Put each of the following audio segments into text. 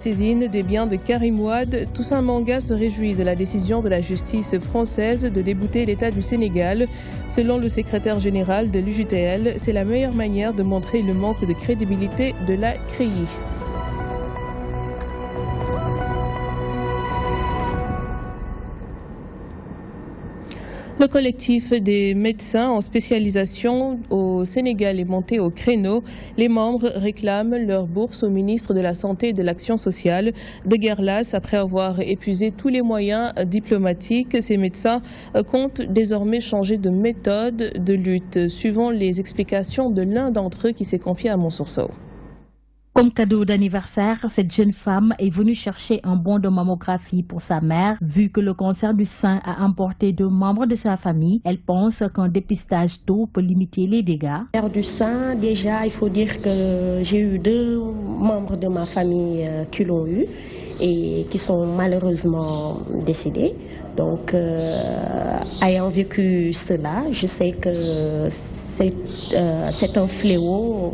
Saisine des biens de Karim Wade, Toussaint Manga se réjouit de la décision de la justice française de débouter l'État du Sénégal. Selon le secrétaire général de l'UJTL, c'est la meilleure manière de montrer le manque de crédibilité de la CREI. Le collectif des médecins en spécialisation au Sénégal est monté au créneau. Les membres réclament leur bourse au ministre de la Santé et de l'Action sociale. De guerre lasse, après avoir épuisé tous les moyens diplomatiques, ces médecins comptent désormais changer de méthode de lutte, suivant les explications de l'un d'entre eux qui s'est confié à Monsourceau. Comme cadeau d'anniversaire, cette jeune femme est venue chercher un bon de mammographie pour sa mère. Vu que le cancer du sein a emporté 2 membres de sa famille, elle pense qu'un dépistage tôt peut limiter les dégâts. Le cancer du sein, déjà, il faut dire que j'ai eu 2 membres de ma famille qui l'ont eu et qui sont malheureusement décédés. Donc, ayant vécu cela, je sais que c'est un fléau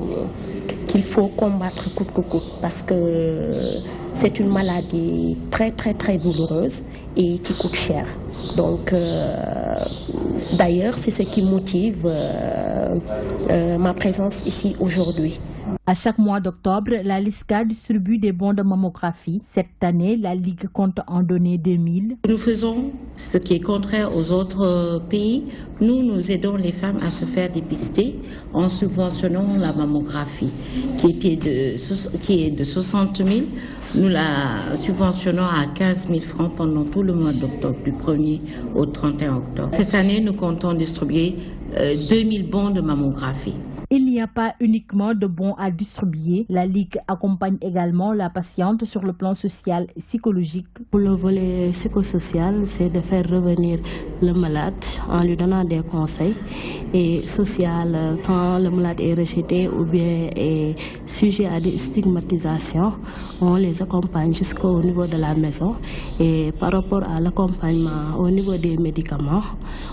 qu'il faut combattre coûte que coûte parce que c'est une maladie très douloureuse et qui coûte cher. Donc d'ailleurs c'est ce qui motive ma présence ici aujourd'hui. À chaque mois d'octobre, la LISCA distribue des bons de mammographie. Cette année, la Ligue compte en donner 2000. Nous faisons ce qui est contraire aux autres pays. Nous aidons les femmes à se faire dépister en subventionnant la mammographie qui est de 60 000. Nous la subventionnons à 15 000 francs pendant tout le mois d'octobre, du 1er au 31 octobre. Cette année, nous comptons distribuer 2000 bons de mammographie. Il n'y a pas uniquement de bons à distribuer. La Ligue accompagne également la patiente sur le plan social et psychologique. Pour le volet psychosocial, c'est de faire revenir le malade en lui donnant des conseils. Et social, quand le malade est rejeté ou bien est sujet à des stigmatisations, on les accompagne jusqu'au niveau de la maison. Et par rapport à l'accompagnement au niveau des médicaments,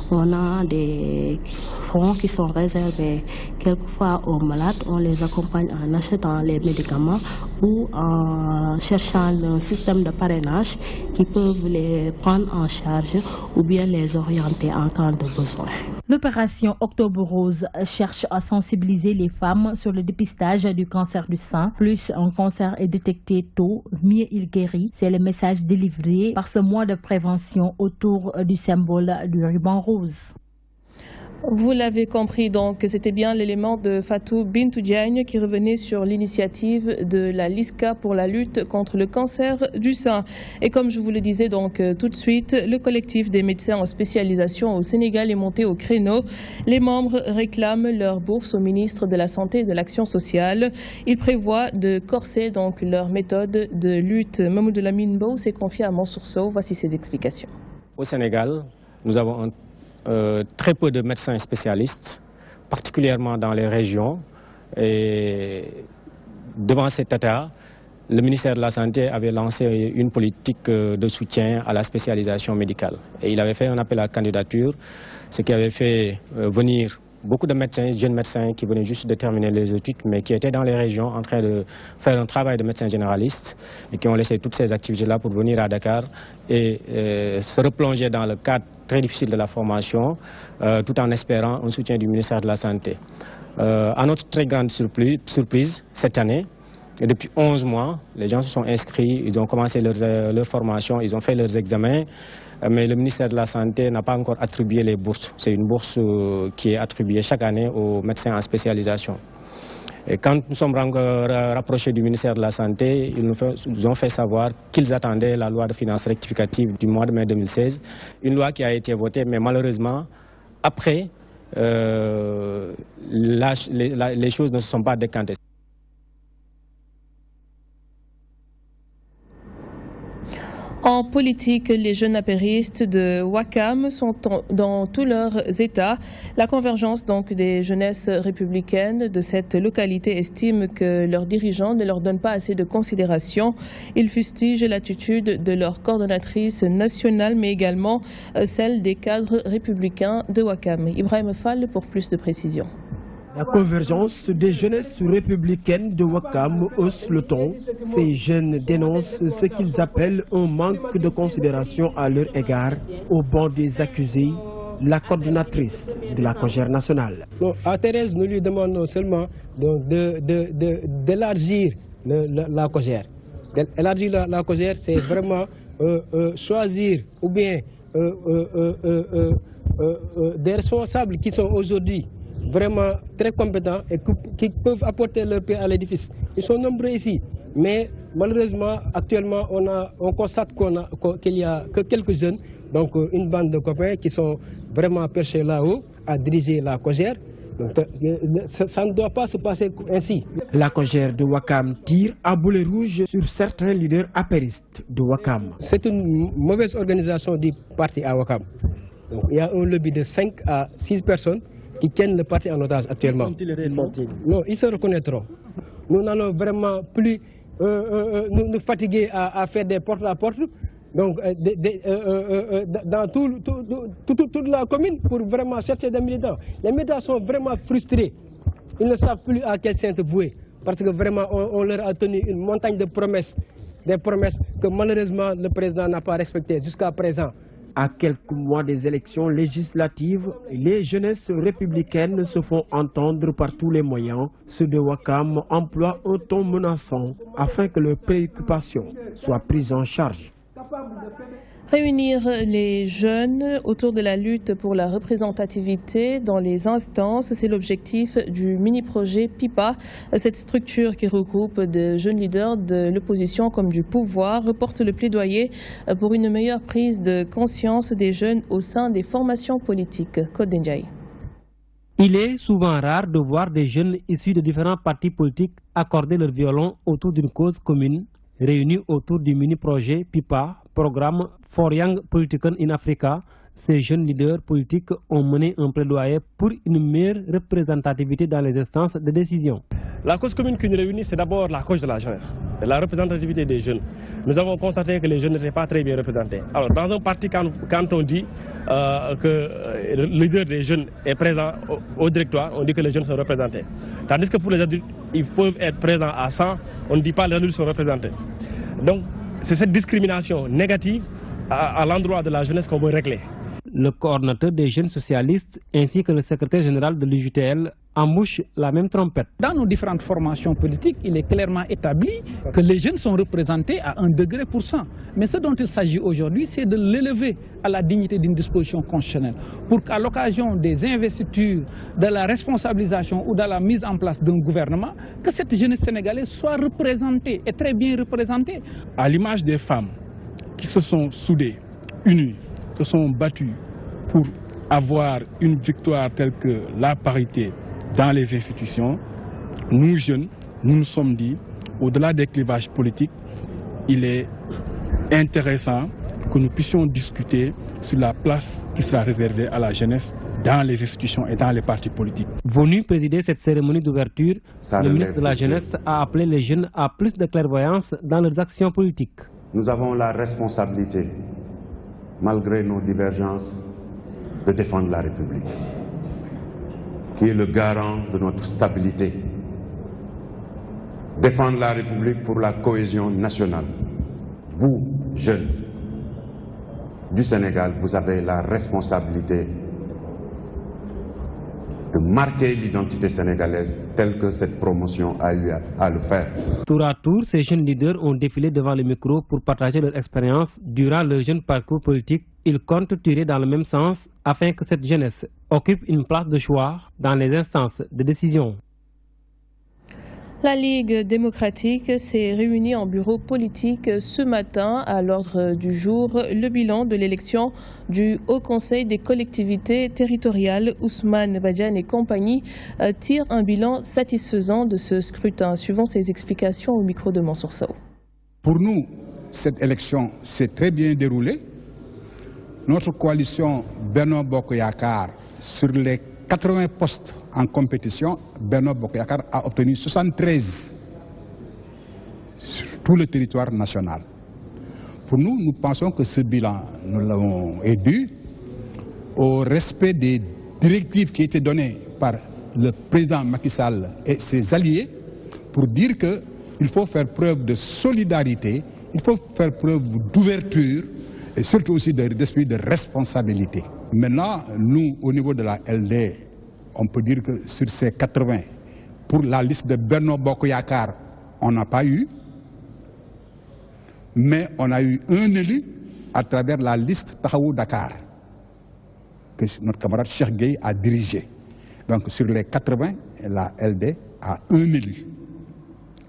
on a des fonds qui sont réservés quelquefois aux malades. On les accompagne en achetant les médicaments ou en cherchant un système de parrainage qui peuvent les prendre en charge ou bien les orienter en cas de besoin. L'opération Octobre Rose cherche à sensibiliser les femmes sur le dépistage du cancer du sein. Plus un cancer est détecté tôt, mieux il guérit. C'est le message délivré par ce mois de prévention autour du symbole du ruban rose. Vous l'avez compris, donc c'était bien l'élément de Fatou Bintou Diagne qui revenait sur l'initiative de la LISCA pour la lutte contre le cancer du sein. Et comme je vous le disais donc tout de suite, le collectif des médecins en spécialisation au Sénégal est monté au créneau. Les membres réclament leur bourse au ministre de la Santé et de l'Action sociale. Ils prévoient de corser donc leur méthode de lutte. Mamoudou Lamine Bou s'est confié à Monsourceau. Voici ses explications. Au Sénégal, nous avons très peu de médecins spécialistes, particulièrement dans les régions. Et devant cet état, le ministère de la Santé avait lancé une politique de soutien à la spécialisation médicale. Et il avait fait un appel à candidature, ce qui avait fait venir beaucoup de médecins, jeunes médecins qui venaient juste de terminer les études, mais qui étaient dans les régions en train de faire un travail de médecin généraliste et qui ont laissé toutes ces activités-là pour venir à Dakar et se replonger dans le cadre très difficile de la formation, tout en espérant un soutien du ministère de la Santé. À notre très grande surprise, cette année, et depuis 11 mois, les gens se sont inscrits, ils ont commencé leur formation, ils ont fait leurs examens, mais le ministère de la Santé n'a pas encore attribué les bourses. C'est une bourse qui est attribuée chaque année aux médecins en spécialisation. Et quand nous sommes rapprochés du ministère de la Santé, ils nous ont fait savoir qu'ils attendaient la loi de finances rectificative du mois de mai 2016, une loi qui a été votée, mais malheureusement, après, les choses ne se sont pas décantées. En politique, les jeunes apéristes de Ouakam sont dans tous leurs états. La convergence donc des jeunesses républicaines de cette localité estime que leurs dirigeants ne leur donnent pas assez de considération. Ils fustigent l'attitude de leur coordonnatrice nationale, mais également celle des cadres républicains de Ouakam. Ibrahim Fall pour plus de précisions. La convergence des jeunesses républicaines de Ouakam hausse le ton. Ces jeunes dénoncent ce qu'ils appellent un manque de considération à leur égard au banc des accusés, la coordinatrice de la Cogère nationale. À Thérèse, nous lui demandons seulement d'élargir la Cogère. Élargir la Cogère, c'est vraiment choisir ou bien des responsables qui sont aujourd'hui vraiment très compétents et qui peuvent apporter leur paix à l'édifice. Ils sont nombreux ici, mais malheureusement, actuellement, on constate qu'il n'y a que quelques jeunes, donc une bande de copains qui sont vraiment perchés là-haut à diriger la Cogère. Ça ne doit pas se passer ainsi. La Cogère de Ouakam tire à boulet rouge sur certains leaders apéristes de Ouakam. C'est une mauvaise organisation du parti à Ouakam. Donc, il y a un lobby de 5 à 6 personnes qui tiennent le parti en otage actuellement. Non, ils se reconnaîtront. Nous n'allons vraiment plus nous fatiguer à faire des porte-à-porte. Donc, dans toute la commune pour vraiment chercher des militants. Les militants sont vraiment frustrés. Ils ne savent plus à quel saint se vouer. Parce que vraiment, on leur a tenu une montagne de promesses. Des promesses que malheureusement le président n'a pas respectées jusqu'à présent. À quelques mois des élections législatives, les jeunesses républicaines se font entendre par tous les moyens. Ceux de Ouakam emploient un ton menaçant afin que leurs préoccupations soient prises en charge. Réunir les jeunes autour de la lutte pour la représentativité dans les instances, c'est l'objectif du mini-projet PIPA. Cette structure qui regroupe de jeunes leaders de l'opposition comme du pouvoir reporte le plaidoyer pour une meilleure prise de conscience des jeunes au sein des formations politiques. Code Ndjaye. Il est souvent rare de voir des jeunes issus de différents partis politiques accorder leur violon autour d'une cause commune, réunis autour du mini-projet PIPA, programme For Young Politicians in Africa. Ces jeunes leaders politiques ont mené un plaidoyer pour une meilleure représentativité dans les instances de décision. La cause commune qui nous réunit, c'est d'abord la cause de la jeunesse, la représentativité des jeunes. Nous avons constaté que les jeunes n'étaient pas très bien représentés. Alors, dans un parti, quand on dit que le leader des jeunes est présent au directoire, on dit que les jeunes sont représentés. Tandis que pour les adultes, ils peuvent être présents à 100, on ne dit pas que les adultes sont représentés. Donc, c'est cette discrimination négative à l'endroit de la jeunesse qu'on veut régler. Le coordinateur des jeunes socialistes ainsi que le secrétaire général de l'UJTL embouchent la même trompette. Dans nos différentes formations politiques, il est clairement établi que les jeunes sont représentés à 1 degré %. Mais ce dont il s'agit aujourd'hui, c'est de l'élever à la dignité d'une disposition constitutionnelle pour qu'à l'occasion des investitures, de la responsabilisation ou de la mise en place d'un gouvernement, que cette jeunesse sénégalaise soit représentée et très bien représentée. À l'image des femmes qui se sont soudées, unies, se sont battues pour avoir une victoire telle que la parité dans les institutions, nous jeunes, nous nous sommes dit, au-delà des clivages politiques, il est intéressant que nous puissions discuter sur la place qui sera réservée à la jeunesse dans les institutions et dans les partis politiques. Venu présider cette cérémonie d'ouverture, le ministre de la Jeunesse a appelé les jeunes à plus de clairvoyance dans leurs actions politiques. Nous avons la responsabilité, malgré nos divergences, de défendre la République, qui est le garant de notre stabilité. Défendre la République pour la cohésion nationale. Vous, jeunes du Sénégal, vous avez la responsabilité de marquer l'identité sénégalaise telle que cette promotion a eu à le faire. Tour à tour, ces jeunes leaders ont défilé devant le micro pour partager leur expérience durant leur jeune parcours politique. Ils comptent tirer dans le même sens afin que cette jeunesse occupe une place de choix dans les instances de décision. La Ligue démocratique s'est réunie en bureau politique ce matin. À l'ordre du jour, le bilan de l'élection du Haut Conseil des collectivités territoriales. Ousmane Badiane et compagnie tirent un bilan satisfaisant de ce scrutin. Suivant ses explications au micro de Mansour Sow. Pour nous, cette élection s'est très bien déroulée. Notre coalition Benno Bokk Yakaar, sur les 80 postes en compétition, Benno Bokk Yakaar a obtenu 73 sur tout le territoire national. Pour nous, nous pensons que ce bilan, nous l'avons dû au respect des directives qui étaient données par le président Macky Sall et ses alliés pour dire qu'il faut faire preuve de solidarité, il faut faire preuve d'ouverture et surtout aussi d'esprit de responsabilité. Maintenant, nous, au niveau de la LD, on peut dire que sur ces 80, pour la liste de Benno Bokk Yakaar, on n'a pas eu, mais on a eu un élu à travers la liste Taxawu Dakar, que notre camarade Cheikh Gueye a dirigé. Donc sur les 80, la LD a un élu.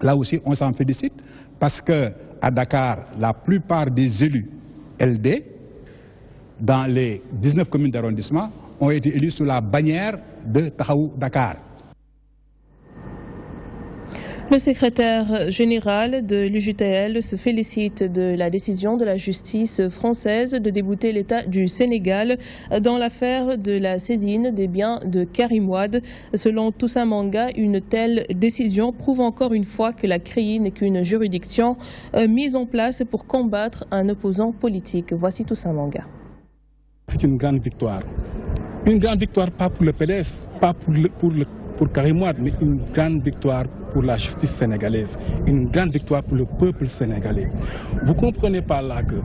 Là aussi, on s'en félicite parce qu'à Dakar, la plupart des élus LD, dans les 19 communes d'arrondissement, ont été élus sous la bannière de Taxawu Dakar. Le secrétaire général de l'UJTL se félicite de la décision de la justice française de débouter l'État du Sénégal dans l'affaire de la saisine des biens de Karim Wade. Selon Toussaint Manga, une telle décision prouve encore une fois que la CREI n'est qu'une juridiction mise en place pour combattre un opposant politique. Voici Toussaint Manga. C'est une grande victoire. Une grande victoire pas pour le PDS, pas pour Karim Wade, mais une grande victoire pour la justice sénégalaise, une grande victoire pour le peuple sénégalais. Vous comprenez par là que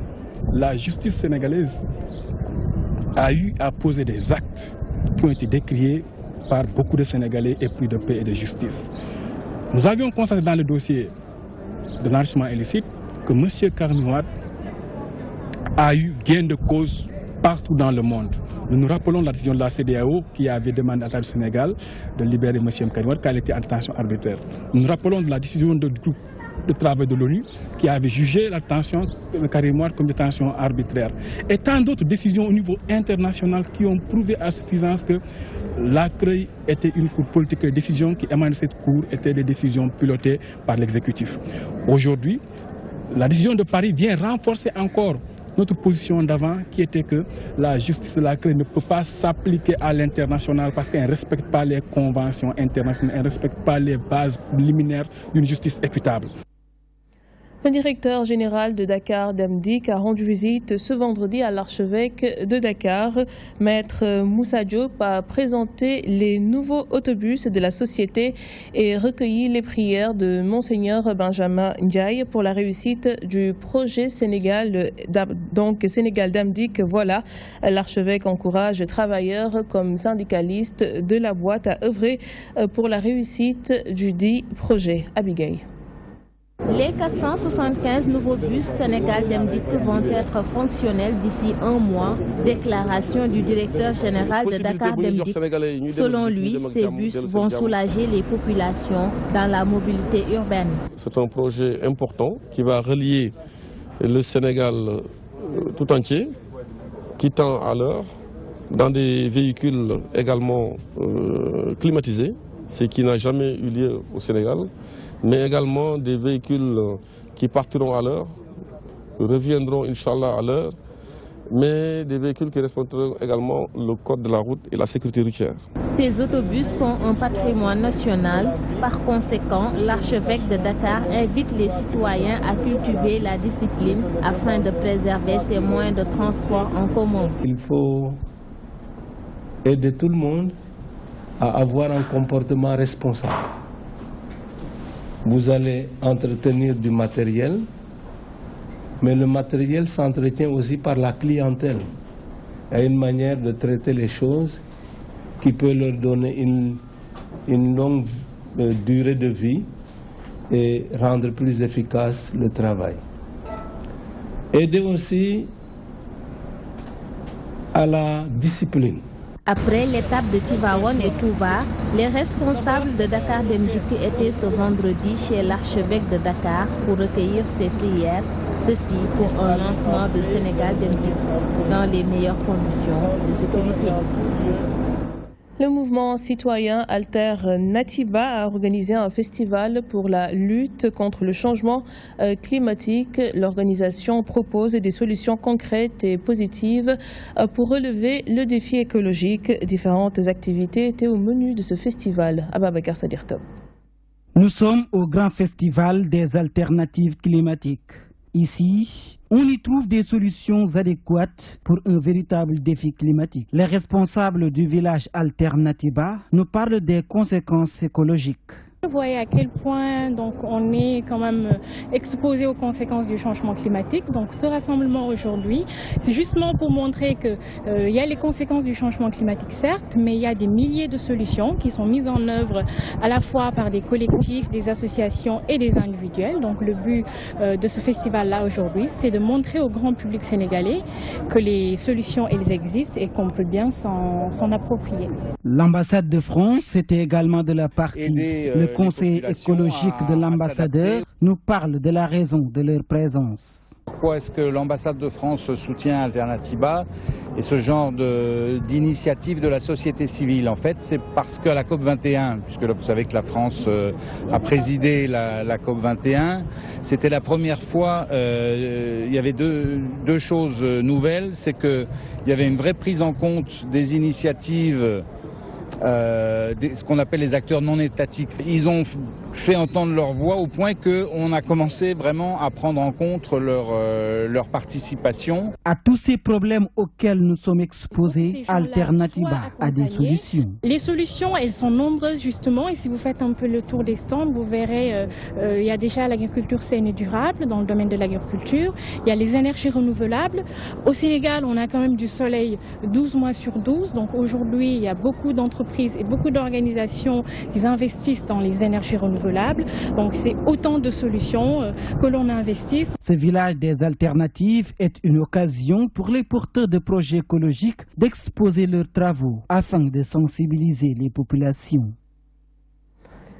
la justice sénégalaise a eu à poser des actes qui ont été décriés par beaucoup de Sénégalais épris de paix et de justice. Nous avions constaté dans le dossier de l'enrichissement illicite que M. Karim Wade a eu gain de cause partout dans le monde. Nous nous rappelons la décision de la CEDEAO qui avait demandé à l'État du Sénégal de libérer M. Karim Wade car il était en détention arbitraire. Nous nous rappelons de la décision du groupe de travail de l'ONU qui avait jugé la détention de Karim Wade comme détention arbitraire. Et tant d'autres décisions au niveau international qui ont prouvé à suffisance que la CREI était une cour politique. Les décisions qui émanent de cette cour étaient des décisions pilotées par l'exécutif. Aujourd'hui, la décision de Paris vient renforcer encore notre position d'avant qui était que la justice de la CREI ne peut pas s'appliquer à l'international parce qu'elle ne respecte pas les conventions internationales, elle ne respecte pas les bases liminaires d'une justice équitable. Le directeur général de Dakar Demdik a rendu visite ce vendredi à l'archevêque de Dakar. Maître Moussa Diop a présenté les nouveaux autobus de la société et recueilli les prières de Monseigneur Benjamin Ndiaye pour la réussite du projet Sénégal Demdik. Voilà, l'archevêque encourage les travailleurs comme syndicalistes de la boîte à œuvrer pour la réussite du dit projet. Abigail. Les 475 nouveaux bus Sénégal Demdik vont être fonctionnels d'ici un mois. Déclaration du directeur général de Dakar Demdik. Selon lui, ces bus vont soulager les populations dans la mobilité urbaine. C'est un projet important qui va relier le Sénégal tout entier, qui tend à l'heure, dans des véhicules également climatisés, ce qui n'a jamais eu lieu au Sénégal, mais également des véhicules qui partiront à l'heure, reviendront Inch'Allah à l'heure, mais des véhicules qui respecteront également le code de la route et la sécurité routière. Ces autobus sont un patrimoine national. Par conséquent, l'archevêque de Dakar invite les citoyens à cultiver la discipline afin de préserver ces moyens de transport en commun. Il faut aider tout le monde à avoir un comportement responsable. Vous allez entretenir du matériel, mais le matériel s'entretient aussi par la clientèle. Il y a une manière de traiter les choses qui peut leur donner une longue durée de vie et rendre plus efficace le travail. Aider aussi à la discipline. Après l'étape de Tivaouane et Touba, les responsables de Dakar Demdik étaient ce vendredi chez l'archevêque de Dakar pour recueillir ses prières, ceci pour un lancement de Sénégal Demdik dans les meilleures conditions de sécurité. Le mouvement citoyen Alternativa a organisé un festival pour la lutte contre le changement climatique. L'organisation propose des solutions concrètes et positives pour relever le défi écologique. Différentes activités étaient au menu de ce festival. Ababakar Sadir Top. Nous sommes au grand festival des alternatives climatiques. Ici, On y trouve des solutions adéquates pour un véritable défi climatique. Les responsables du village Alternatiba nous parlent des conséquences écologiques. Vous voyez à quel point donc, on est quand même exposé aux conséquences du changement climatique. Donc ce rassemblement aujourd'hui, c'est justement pour montrer qu'il y a les conséquences du changement climatique certes, mais il y a des milliers de solutions qui sont mises en œuvre à la fois par des collectifs, des associations et des individuels. Donc le but de ce festival-là aujourd'hui, c'est de montrer au grand public sénégalais que les solutions, elles existent et qu'on peut bien s'en approprier. L'ambassade de France était également de la partie. Le conseil écologique de l'ambassadeur nous parle de la raison de leur présence. Pourquoi est-ce que l'ambassade de France soutient Alternatiba et ce genre d'initiative de la société civile? En fait, c'est parce qu'à la COP21, puisque là, vous savez que la France a présidé la COP21, c'était la première fois, il y avait deux choses nouvelles, c'est qu'il y avait une vraie prise en compte des initiatives ce qu'on appelle les acteurs non étatiques. Ils ont fait entendre leur voix au point qu'on a commencé vraiment à prendre en compte leur participation. À tous ces problèmes auxquels nous sommes exposés, Alternatiba a des solutions. Les solutions, elles sont nombreuses justement, et si vous faites un peu le tour des stands, vous verrez, il y a déjà l'agriculture saine et durable dans le domaine de l'agriculture, il y a les énergies renouvelables. Au Sénégal, on a quand même du soleil 12 mois sur 12, donc aujourd'hui, il y a beaucoup d'entreprises et beaucoup d'organisations qui investissent dans les énergies renouvelables. Donc c'est autant de solutions que l'on investisse. Ce village des alternatives est une occasion pour les porteurs de projets écologiques d'exposer leurs travaux afin de sensibiliser les populations.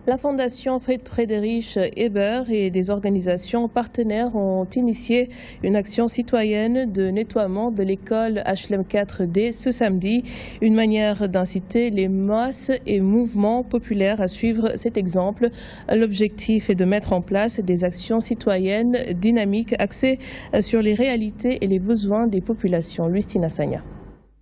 La Fondation Friedrich Ebert et des organisations partenaires ont initié une action citoyenne de nettoiement de l'école HLM 4D ce samedi, une manière d'inciter les masses et mouvements populaires à suivre cet exemple. L'objectif est de mettre en place des actions citoyennes dynamiques axées sur les réalités et les besoins des populations. Lustina Sagna.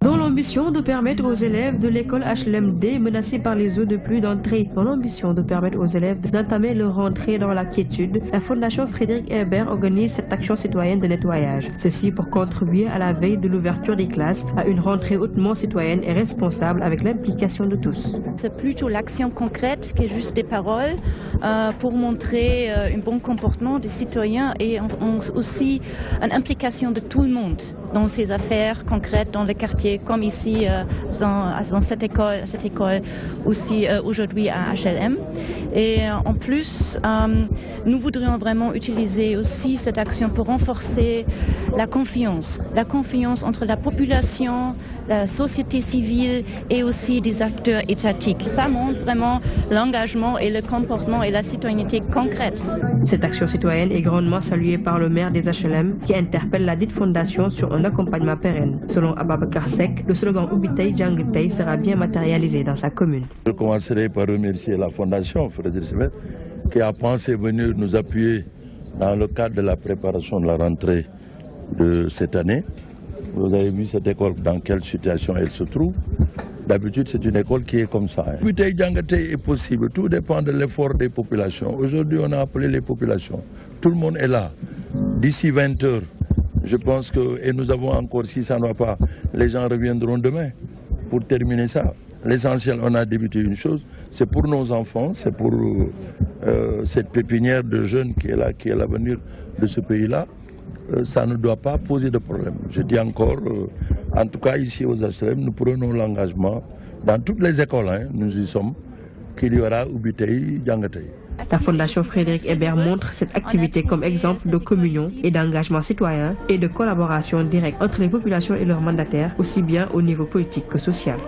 Dans l'ambition de permettre aux élèves de l'école HLMD menacés par les eaux de pluie d'entrer, dans l'ambition de permettre aux élèves d'entamer leur rentrée dans la quiétude, la Fondation Friedrich Ebert organise cette action citoyenne de nettoyage. Ceci pour contribuer à la veille de l'ouverture des classes à une rentrée hautement citoyenne et responsable avec l'implication de tous. C'est plutôt l'action concrète que juste des paroles pour montrer un bon comportement des citoyens et aussi une implication de tout le monde dans ces affaires concrètes dans les quartiers, comme ici dans cette école aussi aujourd'hui à HLM. Et en plus, nous voudrions vraiment utiliser aussi cette action pour renforcer la confiance entre la population, la société civile et aussi des acteurs étatiques. Ça montre vraiment l'engagement et le comportement et la citoyenneté concrète. Cette action citoyenne est grandement saluée par le maire des HLM qui interpelle la dite fondation sur un accompagnement pérenne. Selon Ababakar Seck, le slogan Ubitei Djangitei sera bien matérialisé dans sa commune. Je commencerai par remercier la fondation Friedrich Ebert qui a pensé venir nous appuyer dans le cadre de la préparation de la rentrée de cette année. Vous avez vu cette école dans quelle situation elle se trouve. D'habitude, c'est une école qui est comme ça. Ubitei Djangitei est possible, tout dépend de l'effort des populations. Aujourd'hui, on a appelé les populations. Tout le monde est là. D'ici 20 heures, je pense que, et nous avons encore, si ça ne va pas, les gens reviendront demain pour terminer ça. L'essentiel, on a débuté une chose, c'est pour nos enfants, c'est pour cette pépinière de jeunes qui est l'avenir de ce pays-là. Ça ne doit pas poser de problème. Je dis encore, en tout cas ici aux HLM, nous prenons l'engagement, dans toutes les écoles, nous y sommes, qu'il y aura Ubitei Djangitei. La Fondation Friedrich Ebert montre cette activité comme exemple de communion et d'engagement citoyen et de collaboration directe entre les populations et leurs mandataires, aussi bien au niveau politique que social.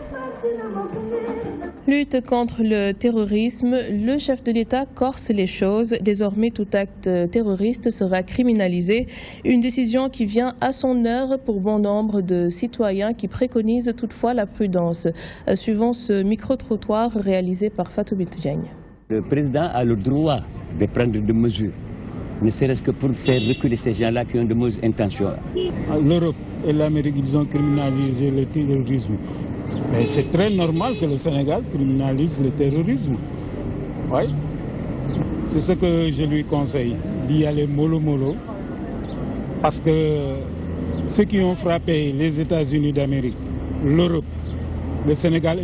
Lutte contre le terrorisme, le chef de l'État corse les choses. Désormais, tout acte terroriste sera criminalisé. Une décision qui vient à son heure pour bon nombre de citoyens qui préconisent toutefois la prudence. Suivant ce micro-trottoir réalisé par Fatou Bintou Diagne. Le président a le droit de prendre des mesures, ne serait-ce que pour faire reculer ces gens-là qui ont de mauvaises intentions. L'Europe et l'Amérique, ils ont criminalisé le terrorisme. Mais c'est très normal que le Sénégal criminalise le terrorisme. Oui. C'est ce que je lui conseille, d'y aller mollo-mollo, Parce que ceux qui ont frappé les États-Unis d'Amérique, l'Europe, le Sénégal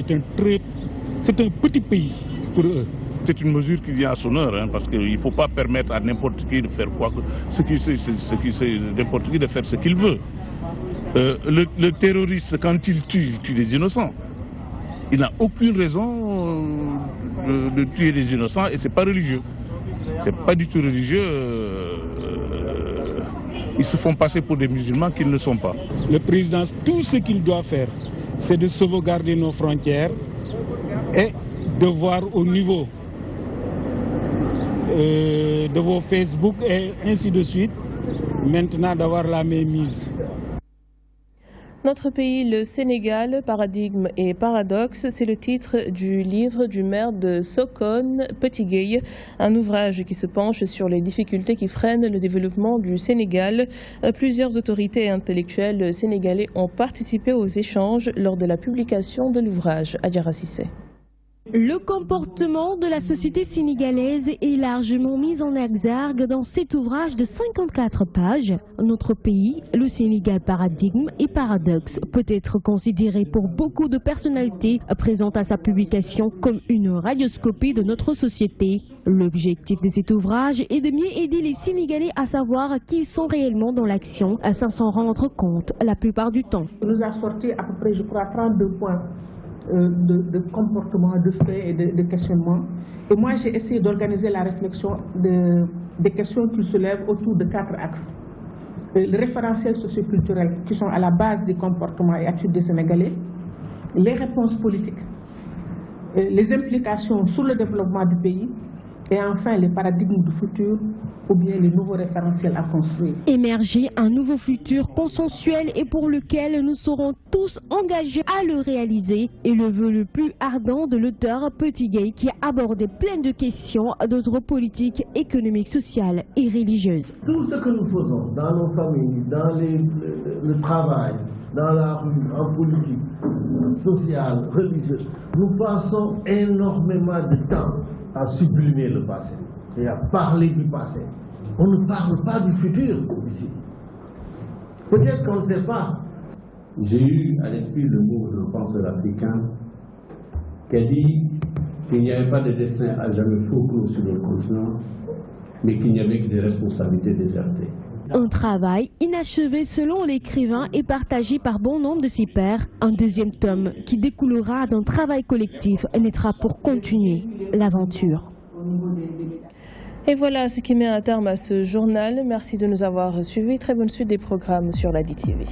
c'est un petit pays pour eux. C'est une mesure qui vient à son heure, hein, parce qu'il ne faut pas permettre à n'importe qui de faire n'importe qui de faire ce qu'il veut. Le terroriste, quand il tue des innocents. Il n'a aucune raison de tuer des innocents et ce n'est pas religieux. Ce n'est pas du tout religieux. Ils se font passer pour des musulmans qu'ils ne sont pas. Le président, tout ce qu'il doit faire, c'est de sauvegarder nos frontières et de voir au niveau de vos Facebook et ainsi de suite, maintenant d'avoir la mainmise. Notre pays, le Sénégal, paradigme et paradoxe, c'est le titre du livre du maire de Sokone, Petit Gueye, un ouvrage qui se penche sur les difficultés qui freinent le développement du Sénégal. Plusieurs autorités et intellectuels sénégalais ont participé aux échanges lors de la publication de l'ouvrage. Adjara Sissé. Le comportement de la société sénégalaise est largement mis en exergue dans cet ouvrage de 54 pages. Notre pays, le Sénégal paradigme et paradoxe, peut être considéré pour beaucoup de personnalités présentes à sa publication comme une radioscopie de notre société. L'objectif de cet ouvrage est de mieux aider les Sénégalais à savoir qui ils sont réellement dans l'action, sans s'en rendre compte la plupart du temps. Il nous a sorti à peu près, je crois, 32 points. De comportement, de faits et de questionnements. Et moi, j'ai essayé d'organiser la réflexion des questions qui se lèvent autour de 4 axes. Le référentiel socioculturel qui sont à la base des comportements et attitudes des Sénégalais, les réponses politiques, les implications sur le développement du pays et enfin les paradigmes du futur ou bien les nouveaux référentiels à construire. Émerger un nouveau futur consensuel et pour lequel nous serons tous engagés à le réaliser est le vœu le plus ardent de l'auteur Petit Gueye qui a abordé plein de questions d'ordre politique, économique, social et religieuse. Tout ce que nous faisons dans nos familles, dans le travail, dans la rue, en politique, sociale, religieuse, nous passons énormément de temps à sublimer le passé et à parler du passé. On ne parle pas du futur ici. Peut-être qu'on ne sait pas. J'ai eu à l'esprit le mot de penseur africain qui a dit qu'il n'y avait pas de destin à jamais faux sur le continent, mais qu'il n'y avait que des responsabilités désertées. Un travail inachevé selon l'écrivain et partagé par bon nombre de ses pairs. Un deuxième tome qui découlera d'un travail collectif naîtra pour continuer l'aventure. Et voilà ce qui met un terme à ce journal. Merci de nous avoir suivis. Très bonne suite des programmes sur la DTV.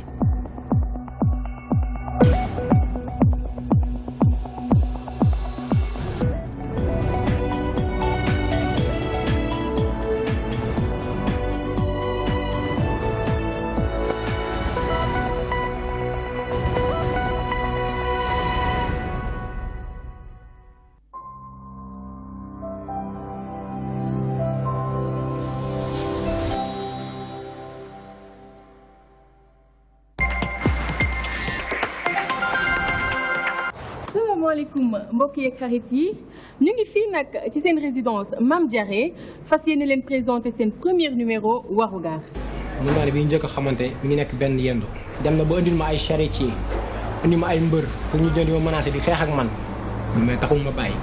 asalaamaaleykum mbokk yeeg xarit yi ñu ngi fii nag ci seen résidence Mame Diarra fas yéene leen présenter seen premier numéro Warugar. mun naa ne bi ñu njëkk a xamante mi ngi nekk benn yendu dem na ba indil ma ay charretier indil ma ay mbër pour ñu jënd yoo menacé di xeex ak man mais taxul ma bàyyi.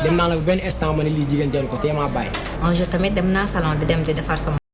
dem naa la ba benn instant ma ne lii jigéen jaru ko te maa bàyyi. un jour tamit dem naa salon di dem di defar sama